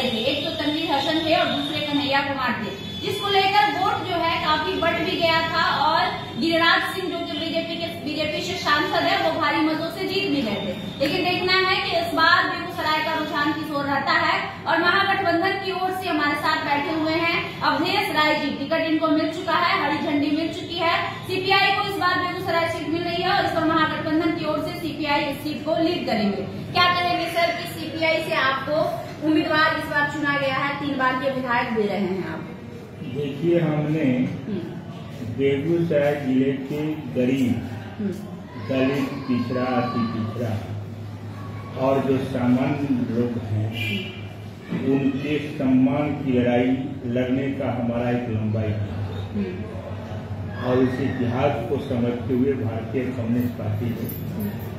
थे, एक तो तनवीर हसन थे और दूसरे कन्हैया कुमार थे, जिसको लेकर वोट जो है काफी बढ़ भी गया था और गिरिराज सिंह जो कि बीजेपी से सांसद है वो भारी मतों से जीत भी गए थे। लेकिन देखना है कि इस बार बेगूसराय का रुझान किस ओर रहता है। और महागठबंधन की ओर से हमारे साथ बैठे हुए हैं अवधेश राय जी, टिकट इनको मिल चुका है, हरी झंडी मिल चुकी है। सीपीआई को इस बार बेगूसराय सीट मिल रही है और इस पर महागठबंधन की ओर से सीपीआई इस सीट को लीड करेंगे। क्या करेंगे सर कि सीपीआई से आपको उम्मीदवार इस बार चुना गया है, 3 बार के विधायक दे रहे हैं आप? देखिए, हमने बेगूसराय जिले के गरीब, दलित, पिछड़ा, अति पिछड़ा और जो सामान्य लोग हैं उनके सम्मान की लड़ाई लड़ने का हमारा एक लंबा इतिहास है। और इस इतिहास को समझते हुए भारतीय कम्युनिस्ट पार्टी ने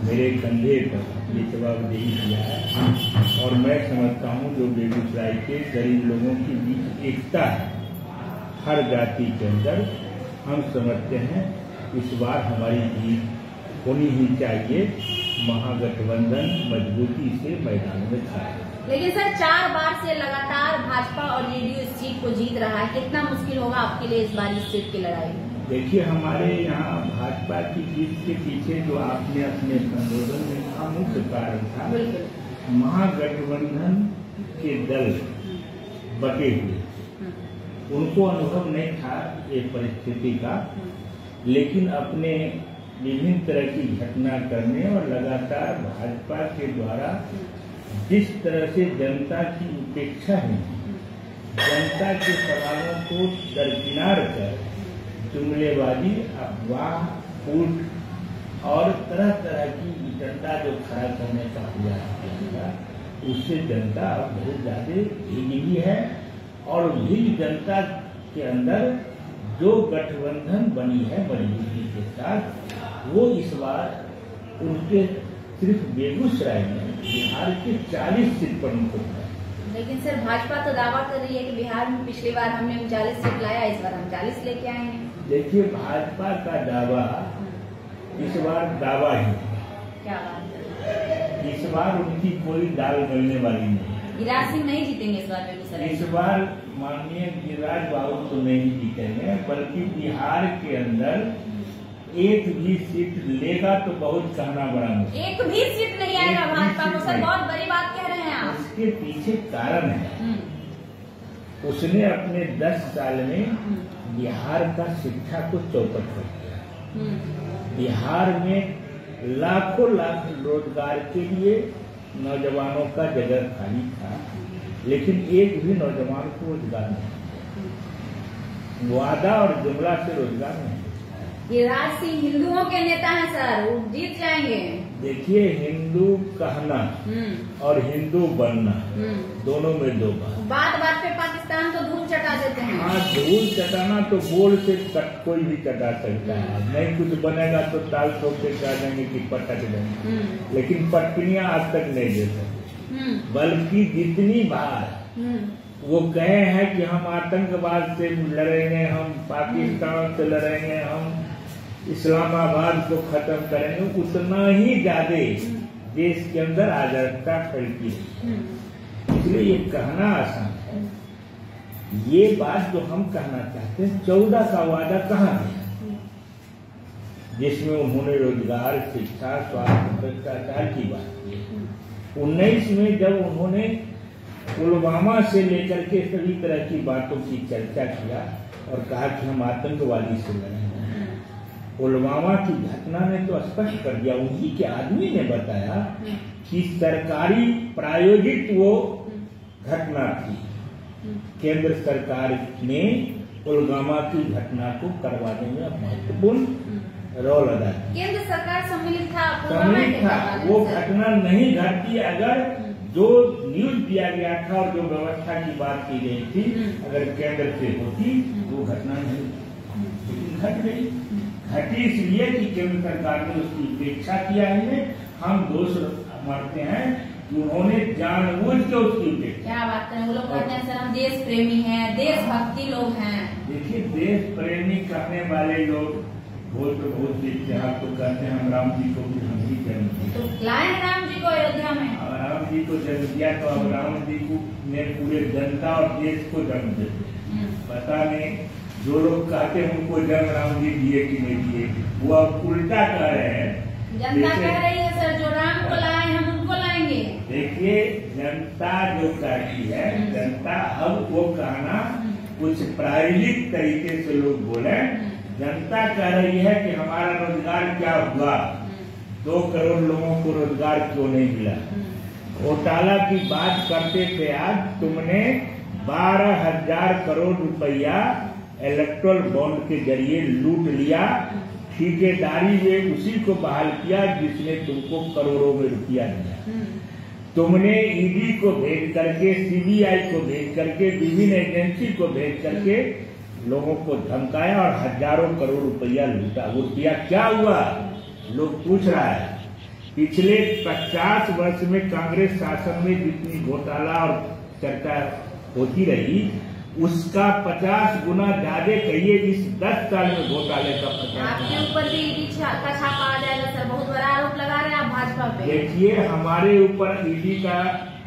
मेरे कंधे पर ये जवाबदेही किया है। और मैं समझता हूँ जो बेगूसराय के गरीब लोगों के बीच एकता है हर जाति के अंदर, हम समझते हैं इस बार हमारी जीत होनी ही चाहिए। महागठबंधन मजबूती से मैदान में था। लेकिन सर 4 बार से लगातार भाजपा और जेडीयू इस सीट को जीत रहा है, कितना मुश्किल होगा आपके लिए इस बार इस सीट की लड़ाई? देखिए, हमारे यहाँ भाजपा की जीत के पीछे जो आपने अपने संबोधन में कहा मुख्य कारण था, महागठबंधन के दल बटे हुए, उनको अनुभव नहीं था ये परिस्थिति का, लेकिन अपने विभिन्न तरह की घटना करने और लगातार भाजपा के द्वारा जिस तरह से जनता की उपेक्षा है, जनता के सवालों को दरकिनार कर जुमलेबाजी, अफवाह, फूट और तरह तरह की एजेंडा जो खड़ा करने का प्रयास किया, उससे जनता अब बहुत ज्यादा भीगी है। और भीग जनता के अंदर जो गठबंधन बनी है मजबूती के साथ, वो इस बार उनके सिर्फ बेगूसराय में बिहार के 40 सीट पर मुक्त है। लेकिन सर भाजपा तो दावा कर रही है कि बिहार में पिछली बार हमने 39 सीट लाया, इस बार हम 40 लेके आए हैं। देखिए, भाजपा का दावा इस बार दावा ही क्या बात है? इस बार उनकी कोई दाल गलने वाली नहीं। गिरिराज सिंह नहीं जीतेंगे इस बार बेगूसराय? इस बार माननीय गिरिराज बाबू तो नहीं जीतेंगे, बल्कि बिहार के अंदर एक भी सीट लेगा तो बहुत कहना बड़ा मुश्किल। एक भी सीट नहीं आएगा भाजपा को सर, बहुत बड़ी बात कह रहे हैं आप। उसके पीछे कारण है, उसने अपने 10 साल में बिहार का शिक्षा को चौपट कर दिया। बिहार में लाखों लाख रोजगार के लिए नौजवानों का जगह खाली था, लेकिन एक भी नौजवान को रोजगार नहीं। वादा और जुमला से रोजगार नहीं। गिरिराज सिंह हिंदुओं के नेता हैं सर, वो जीत जाएंगे। देखिए, हिंदू कहना और हिंदू बनना दोनों में 2 बात बात पे पाकिस्तान को धूल चटा देते हैं। हाँ, धूल चटाना तो बोल से कोई भी चटा सकता है, नहीं कुछ बनेगा तो ताल ठोक के कह देंगे कि पटक देंगे, लेकिन पटकनियां आज तक नहीं दे सकते। बल्कि जितनी बार वो कहे हैं कि हम आतंकवाद से लड़ेंगे, हम पाकिस्तान से लड़ेंगे, हम इस्लामाबाद को खत्म करेंगे, उतना ही ज्यादा देश के अंदर अराजकता फैलती है। इसलिए ये कहना आसान है। ये बात जो हम कहना चाहते हैं, 14 का वादा कहाँ है जिसमें उन्होंने रोजगार, शिक्षा, स्वास्थ्य, भ्रष्टाचार की बात की। 19 में जब उन्होंने पुलवामा से लेकर के सभी तरह की बातों की चर्चा किया और कहा कि हम आतंकवादी से लड़ेंगे, पुलवामा की घटना ने तो स्पष्ट कर दिया। उन्हीं के आदमी ने बताया कि सरकारी प्रायोजित वो घटना थी। केंद्र सरकार ने पुलवामा की घटना को करवाने में महत्वपूर्ण रोल अदा किया। केंद्र सरकार सम्मिलित था, वो घटना नहीं घटती अगर जो न्यूज दिया गया था और जो व्यवस्था की बात की गई थी, अगर केंद्र से होती वो घटना नहीं घट गई। घटी इसलिए कि केंद्र सरकार ने उसकी उपेक्षा किया है। हम दोष मानते हैं कि उन्होंने जानबूझ के उसकी उपेक्षा। क्या बात करें, वो लोग कहते हैं सर हम देश प्रेमी हैं, देशभक्ति लोग हैं। देखिए, देश प्रेमी कहने वाले लोग बहुत देखते हैं, आपको कहते हैं हम राम जी को भी हम ही करेंगे, तो लाए राम जी को अयोध्या में। राम जी को जन्म दिया तो अब राम जी को ने पूरे जनता और देश को जन्म दे दिया। पता नहीं जो लोग कहते हैं उनको जन्म राम जी दिए कि नहीं दिए, वो अब उल्टा कह रहे हैं। जनता कह रही है सर, जो राम को लाए हम उनको लाएंगे। देखिए, जनता जो कहती है, जनता अब वो कहना कुछ प्रायोगिक तरीके से लोग बोले। जनता कह रही है कि हमारा रोजगार क्या हुआ, 2 करोड़ लोगों को रोजगार क्यों नहीं मिला। घोटाला की बात करते थे, आज तुमने 12,000 करोड़ रुपया इलेक्ट्रल बॉन्ड के जरिए लूट लिया। ठेकेदारी में उसी को बहाल किया जिसने तुमको करोड़ों में रुपया दिया। तुमने ईडी को भेज करके, सीबीआई को भेज करके, विभिन्न एजेंसी को भेज करके लोगों को धमकाया और हजारों करोड़ रुपया लूटा। वो रुपया क्या हुआ, लोग पूछ रहा है। पिछले 50 वर्ष में कांग्रेस शासन में जितनी घोटाला और चर्चा होती रही, उसका 50 गुना ज्यादा कहिए इस 10 साल में घोटाले का 50। आपके ऊपर भी ईडी का छापा आ जाएगा सर, बहुत बड़ा आरोप लगा रहे हैं आप भाजपा पे। देखिए, हमारे ऊपर ईडी का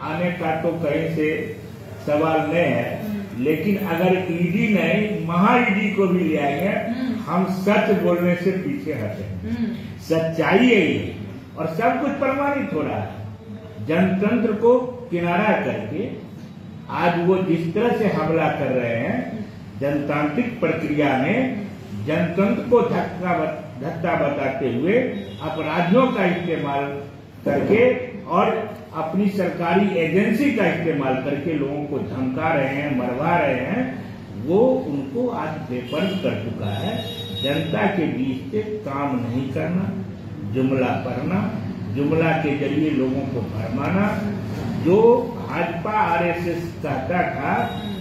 आने का तो कहीं से सवाल नहीं है, लेकिन अगर ईडी नहीं महा ईडी को भी ले आएंगे, हम सच बोलने से पीछे हटेंगे। सच्चाई है ये, और सब कुछ प्रमाणित हो रहा है। जनतंत्र को किनारा करके आज वो जिस तरह से हमला कर रहे हैं, जनतांत्रिक प्रक्रिया में जनतंत्र को धक्का बताते हुए अपराधियों का इस्तेमाल करके और अपनी सरकारी एजेंसी का इस्तेमाल करके लोगों को धमका रहे हैं, मरवा रहे हैं, वो उनको आज बेपर्द कर चुका है। जनता के बीच से काम नहीं करना, जुमला पढ़ना, जुमला के जरिए लोगों को भरमाना। जो भाजपा आरएसएस कहता था,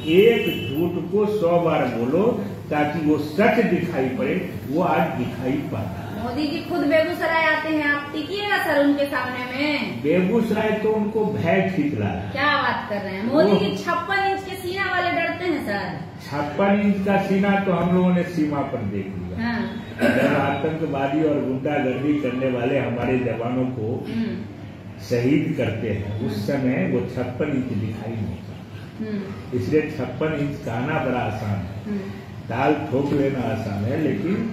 एक झूठ को 100 बार बोलो ताकि वो सच दिखाई पड़े, वो आज दिखाई पाता है। मोदी जी खुद बेगूसराय आते हैं, आप टिकिएगा सर उनके सामने में। बेगूसराय तो उनको भय खींच रहा है। क्या बात कर रहे हैं, मोदी जी 56 इंच के सीना वाले डरते हैं सर। 56 इंच का सीना तो हम लोगों ने सीमा पर देख लिया। हाँ। जब आतंकवादी और गुंडागर्दी करने वाले हमारे जवानों को शहीद करते हैं, उस समय वो 56 इंच दिखाई नहीं पड़ता। इसलिए 56 इंच कहना बड़ा आसान है, ताल ठोक लेना आसान है, लेकिन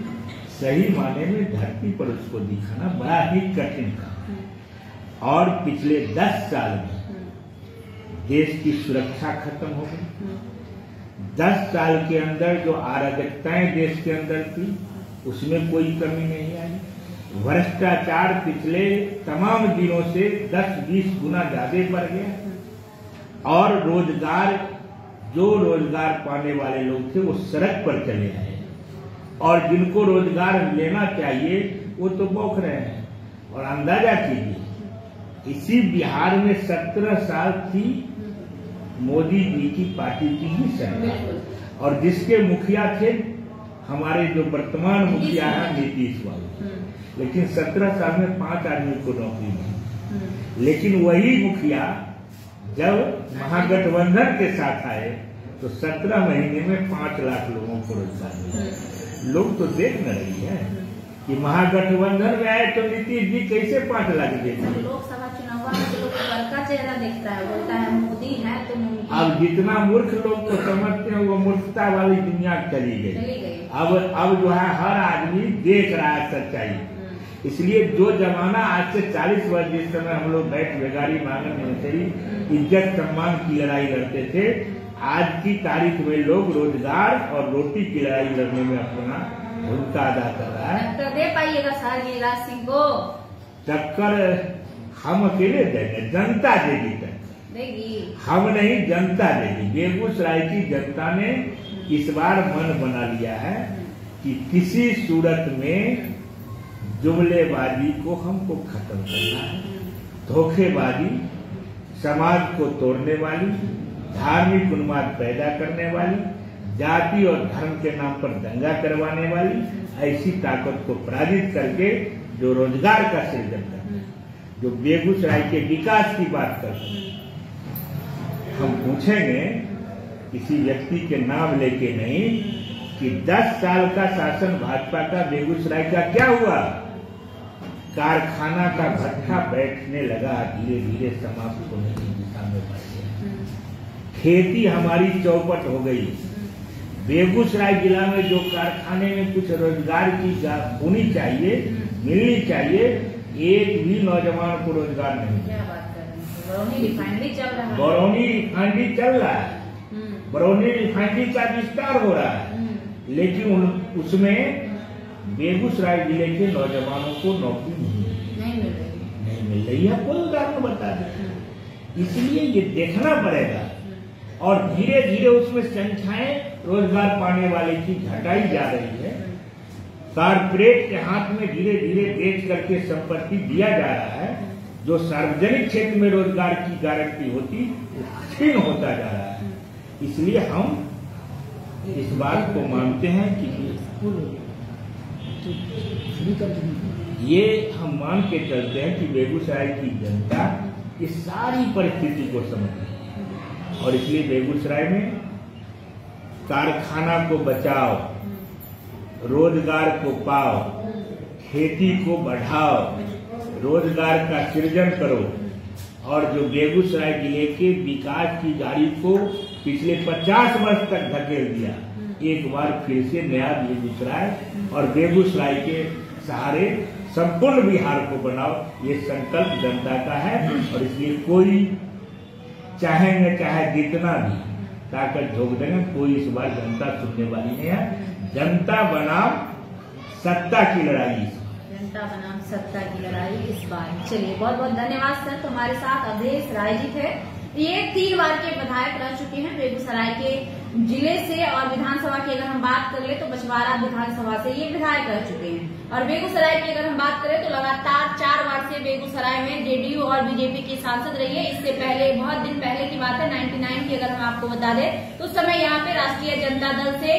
सही माने में धरती पर उसको दिखाना बड़ा ही कठिन काम। और पिछले 10 साल में देश की सुरक्षा खत्म हो गई। 10 साल के अंदर जो अराजकताएं देश के अंदर थी, उसमें कोई कमी नहीं आई। भ्रष्टाचार पिछले तमाम दिनों से 10-20 गुना ज्यादा बढ़ गया। और रोजगार, जो रोजगार पाने वाले लोग थे वो सड़क पर चले आए, और जिनको रोजगार लेना चाहिए वो तो बौख रहे हैं। और अंदाजा कीजिए, इसी बिहार में 17 साल थी मोदी जी की पार्टी की ही सरकार, और जिसके मुखिया थे हमारे जो वर्तमान मुखिया है नीतीश बाबू। लेकिन 17 साल में 5 आदमी को नौकरी नहीं। लेकिन वही मुखिया जब महागठबंधन के साथ आए तो 17 महीने में 5 लाख लोगों को रोजगार मिला। लोग तो देख न रही है कि महागठबंधन में आए तो नीतीश जी कैसे 5 लाख देते। लोकसभा चुनाव में तो लोग का चेहरा देखता है, बोलता है मोदी है तो मुमकिन। अब जितना मूर्ख लोग को समझते हैं वो मूर्खता वाली दुनिया चली गई। अब जो है हर आदमी देख रहा है सच्चाई। इसलिए जो जमाना आज से 40 वर्ष जिस समय हम लोग बैठ बेगारी मांगन मंत्री इज्जत सम्मान की लड़ाई लड़ते थे, आज की तारीख में लोग रोजगार और रोटी की लड़ाई लड़ने में अपना भूमिका अदा कर रहा है। टक्कर दे पाइएगा सर गिरिराज सिंह को? टक्कर हम अकेले देंगे, जनता देगी टक्कर, देगी हम नहीं, जनता देगी। बेगूसराय की जनता ने इस बार मन बना लिया है कि किसी सूरत में जुमलेबाजी को हमको खत्म करना है। धोखेबाजी, समाज को तोड़ने वाली, धार्मिक उन्माद पैदा करने वाली, जाति और धर्म के नाम पर दंगा करवाने वाली ऐसी ताकत को पराजित करके जो रोजगार का सृजन करते, जो बेगूसराय के विकास की बात करते हैं, हम पूछेंगे किसी व्यक्ति के नाम लेके नहीं कि 10 साल का शासन भाजपा का बेगूसराय का क्या हुआ। कारखाना का भट्ठा बैठने लगा, धीरे धीरे समाप्त होने की दिशा में बढ़ गया। खेती हमारी चौपट हो गई। बेगूसराय जिला में जो कारखाने में कुछ रोजगार की होनी चाहिए, मिलनी चाहिए, एक भी नौजवान को रोजगार नहीं। क्या बात कर रहे हैं? बरौनी रिफाइनरी चल रहा है। बरौनी रिफाइनरी चल रहा है, बरौनी रिफाइनरी का विस्तार हो रहा है, लेकिन उसमें बेगूसराय जिले के नौजवानों को नौकरी नहीं मिल रही है। कोई उदाहरण बता दे। इसलिए ये देखना पड़ेगा और धीरे धीरे उसमें संख्याएं रोजगार पाने वाले की घटाई जा रही है। कारपोरेट के हाथ में धीरे धीरे बेच करके संपत्ति दिया जा रहा है। जो सार्वजनिक क्षेत्र में रोजगार की गारंटी होती क्षीण होता जा रहा है। इसलिए हम इस बात को मानते हैं कि ये हम मान के चलते हैं कि बेगूसराय की जनता इस सारी परिस्थिति को समझती है और इसलिए बेगूसराय में कारखाना को बचाओ, रोजगार को पाओ, खेती को बढ़ाओ, रोजगार का सृजन करो और जो बेगूसराय जिले के विकास की गाड़ी को पिछले 50 वर्ष तक धकेल दिया, एक बार फिर से नया बेगूसराय और बेगूसराय के सहारे संपूर्ण बिहार को बनाओ, ये संकल्प जनता का है। और इसलिए कोई चाहेंगे चाहे जितना भी ताकत झोंक देंगे, कोई इस बार जनता सुनने वाली नहीं है। जनता बनाम सत्ता की लड़ाई, जनता बनाम सत्ता की लड़ाई इस बार। चलिए, बहुत बहुत धन्यवाद सर। तो हमारे साथ अवधेश राय जी थे। ये 3 बार के विधायक रह चुके हैं बेगूसराय के जिले से और विधानसभा की अगर हम बात कर ले तो बछवाड़ा विधानसभा से ये विधायक रह चुके हैं। और बेगूसराय की अगर हम बात करें तो लगातार 4 बार से बेगूसराय में जेडीयू और बीजेपी की सांसद रही है। इससे पहले बहुत दिन पहले की बात है, 99 की अगर हम आपको बता दें तो उस समय यहाँ पे राष्ट्रीय जनता दल से